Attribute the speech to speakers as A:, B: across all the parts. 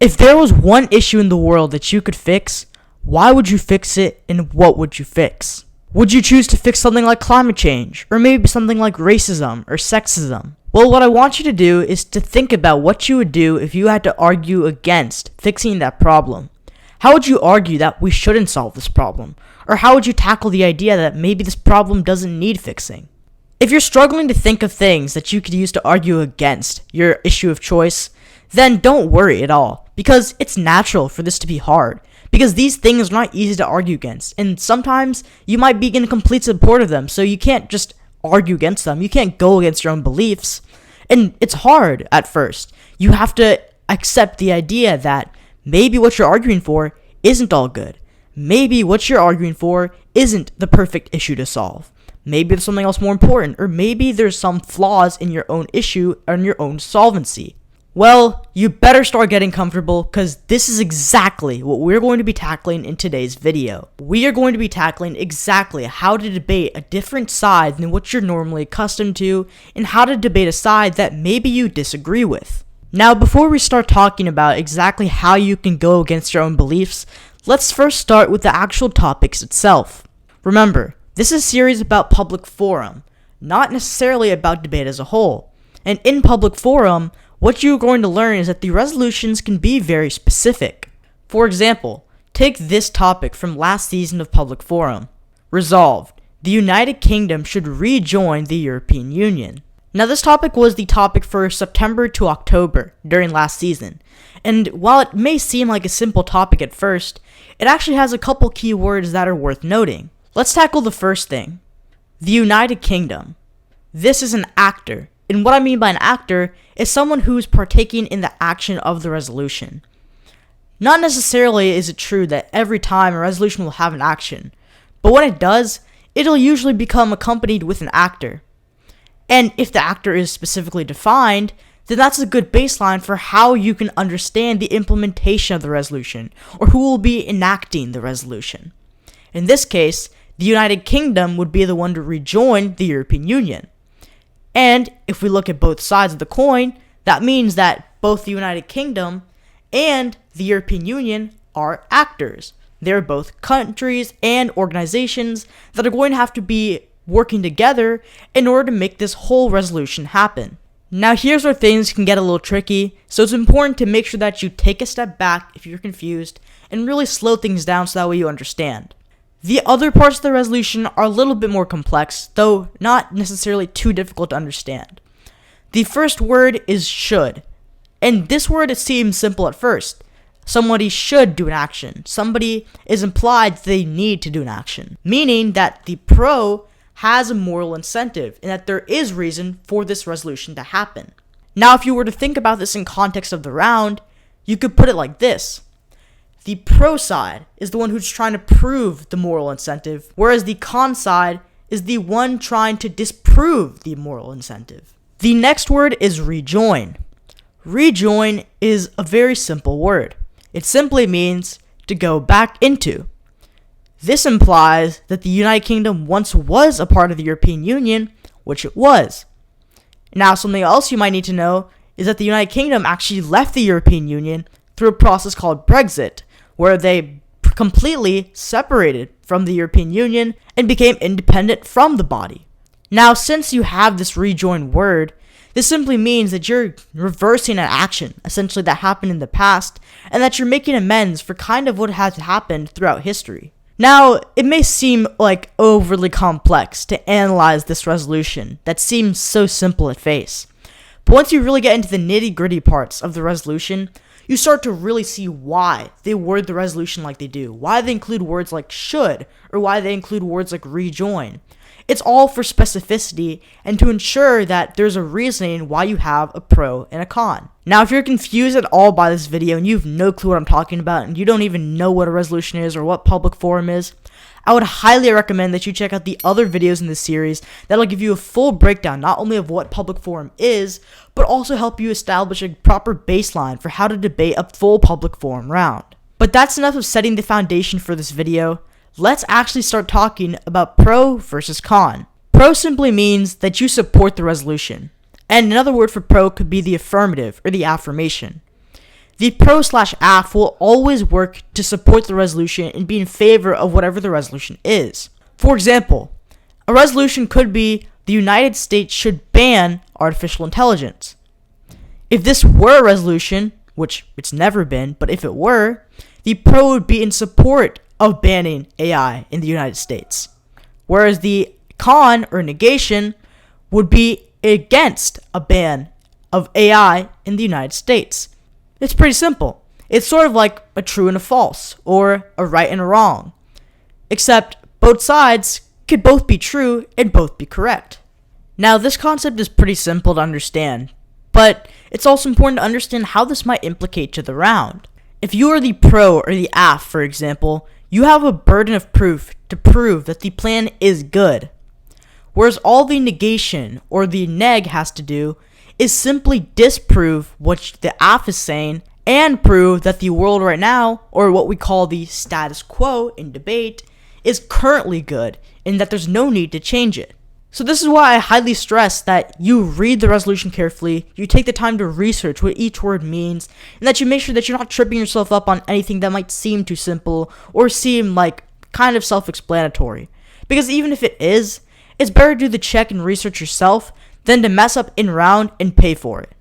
A: If there was one issue in the world that you could fix, why would you fix it and what would you fix? Would you choose to fix something like climate change, or maybe something like racism or sexism? Well, what I want you to do is to think about what you would do if you had to argue against fixing that problem. How would you argue that we shouldn't solve this problem? Or how would you tackle the idea that maybe this problem doesn't need fixing? If you're struggling to think of things that you could use to argue against your issue of choice, then don't worry at all, because it's natural for this to be hard, because these things are not easy to argue against, and sometimes you might be in complete support of them, so you can't just argue against them, you can't go against your own beliefs, and it's hard at first. You have to accept the idea that maybe what you're arguing for isn't all good. Maybe what you're arguing for isn't the perfect issue to solve. Maybe there's something else more important, or maybe there's some flaws in your own issue and your own solvency. Well, you better start getting comfortable, because this is exactly what we're going to be tackling in today's video. We are going to be tackling exactly how to debate a different side than what you're normally accustomed to, and how to debate a side that maybe you disagree with. Now, before we start talking about exactly how you can go against your own beliefs, let's first start with the actual topics itself. Remember, this is a series about public forum, not necessarily about debate as a whole. And in public forum, what you're going to learn is that the resolutions can be very specific. For example, take this topic from last season of Public Forum. Resolved, the United Kingdom should rejoin the European Union. Now, this topic was the topic for September to October during last season. And while it may seem like a simple topic at first, it actually has a couple key words that are worth noting. Let's tackle the first thing. The United Kingdom. This is an actor. And what I mean by an actor is someone who's partaking in the action of the resolution. Not necessarily is it true that every time a resolution will have an action, but when it does, it'll usually become accompanied with an actor. And if the actor is specifically defined, then that's a good baseline for how you can understand the implementation of the resolution, or who will be enacting the resolution. In this case, the United Kingdom would be the one to rejoin the European Union. And if we look at both sides of the coin, that means that both the United Kingdom and the European Union are actors. They're both countries and organizations that are going to have to be working together in order to make this whole resolution happen. Now, here's where things can get a little tricky, so it's important to make sure that you take a step back if you're confused and really slow things down so that way you understand. The other parts of the resolution are a little bit more complex, though not necessarily too difficult to understand. The first word is should, and this word it seems simple at first. Somebody should do an action. Somebody is implied that they need to do an action, meaning that the pro has a moral incentive and that there is reason for this resolution to happen. Now, if you were to think about this in context of the round, you could put it like this. The pro side is the one who's trying to prove the moral incentive, whereas the con side is the one trying to disprove the moral incentive. The next word is rejoin. Rejoin is a very simple word. It simply means to go back into. This implies that the United Kingdom once was a part of the European Union, which it was. Now, something else you might need to know is that the United Kingdom actually left the European Union through a process called Brexit, where they completely separated from the European Union and became independent from the body. Now, since you have this rejoin word, this simply means that you're reversing an action, essentially, that happened in the past, and that you're making amends for kind of what has happened throughout history. Now, it may seem like overly complex to analyze this resolution that seems so simple at face. But once you really get into the nitty-gritty parts of the resolution, you start to really see why they word the resolution like they do, why they include words like should, or why they include words like rejoin. It's all for specificity and to ensure that there's a reasoning why you have a pro and a con. Now, if you're confused at all by this video and you have no clue what I'm talking about and you don't even know what a resolution is or what public forum is, I would highly recommend that you check out the other videos in this series that'll give you a full breakdown not only of what public forum is, but also help you establish a proper baseline for how to debate a full public forum round. But that's enough of setting the foundation for this video. Let's actually start talking about pro versus con. Pro simply means that you support the resolution, and another word for pro could be the affirmative or the affirmation. the pro/AF will always work to support the resolution and be in favor of whatever the resolution is. For example, a resolution could be the United States should ban artificial intelligence. If this were a resolution, which it's never been, but if it were, the pro would be in support of banning AI in the United States, whereas the con or negation would be against a ban of AI in the United States. It's pretty simple. It's sort of like a true and a false, or a right and a wrong, except both sides could both be true and both be correct. Now, this concept is pretty simple to understand, but it's also important to understand how this might implicate to the round. If you are the pro or the AF, for example, you have a burden of proof to prove that the plan is good, whereas all the negation or the neg has to do is simply disprove what the AF is saying and prove that the world right now, or what we call the status quo in debate, is currently good and that there's no need to change it. So this is why I highly stress that you read the resolution carefully, you take the time to research what each word means, and that you make sure that you're not tripping yourself up on anything that might seem too simple or seem like kind of self-explanatory. Because even if it is, it's better to do the check and research yourself than to mess up in round and pay for it.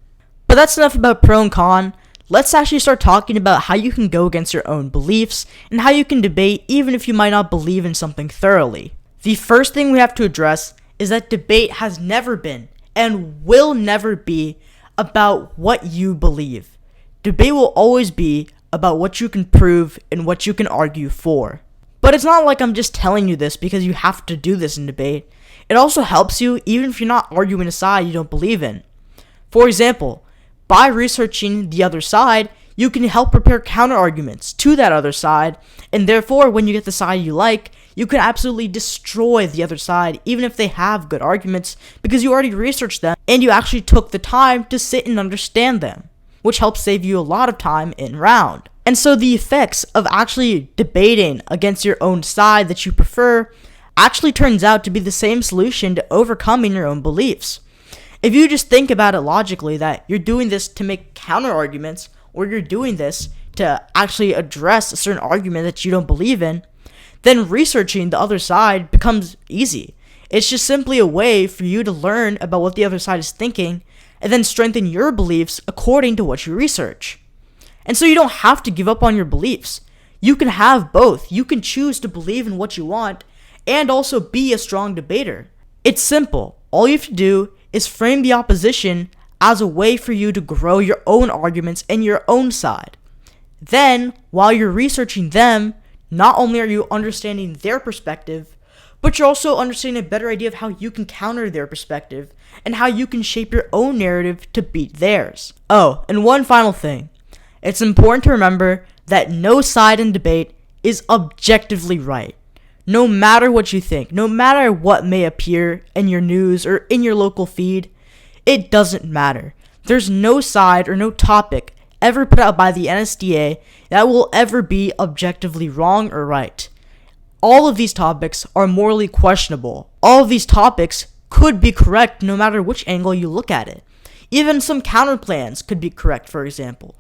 A: But that's enough about pro and con. Let's actually start talking about how you can go against your own beliefs and how you can debate even if you might not believe in something thoroughly. The first thing we have to address is that debate has never been and will never be about what you believe. Debate will always be about what you can prove and what you can argue for. But it's not like I'm just telling you this because you have to do this in debate. It also helps you even if you're not arguing a side you don't believe in. For example, by researching the other side, you can help prepare counter-arguments to that other side, and therefore, when you get the side you like, you can absolutely destroy the other side, even if they have good arguments, because you already researched them, and you actually took the time to sit and understand them, which helps save you a lot of time in round. And so the effects of actually debating against your own side that you prefer actually turns out to be the same solution to overcoming your own beliefs. If you just think about it logically that you're doing this to make counter-arguments, or you're doing this to actually address a certain argument that you don't believe in, then researching the other side becomes easy. It's just simply a way for you to learn about what the other side is thinking, and then strengthen your beliefs according to what you research. And so you don't have to give up on your beliefs. You can have both. You can choose to believe in what you want, and also be a strong debater. It's simple. All you have to do is frame the opposition as a way for you to grow your own arguments and your own side. Then, while you're researching them, not only are you understanding their perspective, but you're also understanding a better idea of how you can counter their perspective and how you can shape your own narrative to beat theirs. Oh, and one final thing. It's important to remember that no side in debate is objectively right. No matter what you think, no matter what may appear in your news or in your local feed, it doesn't matter. There's no side or no topic ever put out by the NSDA that will ever be objectively wrong or right. All of these topics are morally questionable. All of these topics could be correct no matter which angle you look at it. Even some counterplans could be correct, for example.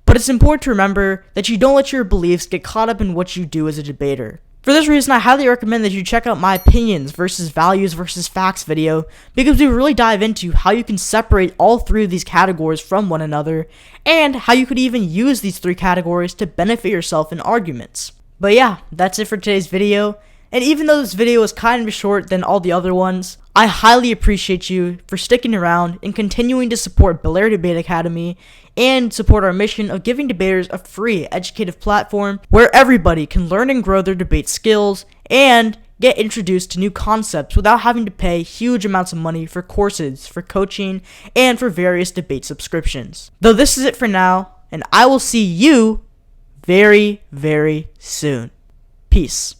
A: But it's important to remember that you don't let your beliefs get caught up in what you do as a debater. For this reason, I highly recommend that you check out my opinions versus values versus facts video, because we really dive into how you can separate all three of these categories from one another, and how you could even use these three categories to benefit yourself in arguments. But yeah, that's it for today's video, and even though this video is kind of short than all the other ones, I highly appreciate you for sticking around and continuing to support Belair Debate Academy and support our mission of giving debaters a free educative platform where everybody can learn and grow their debate skills and get introduced to new concepts without having to pay huge amounts of money for courses, for coaching, and for various debate subscriptions. Though this is it for now, and I will see you very, very soon. Peace.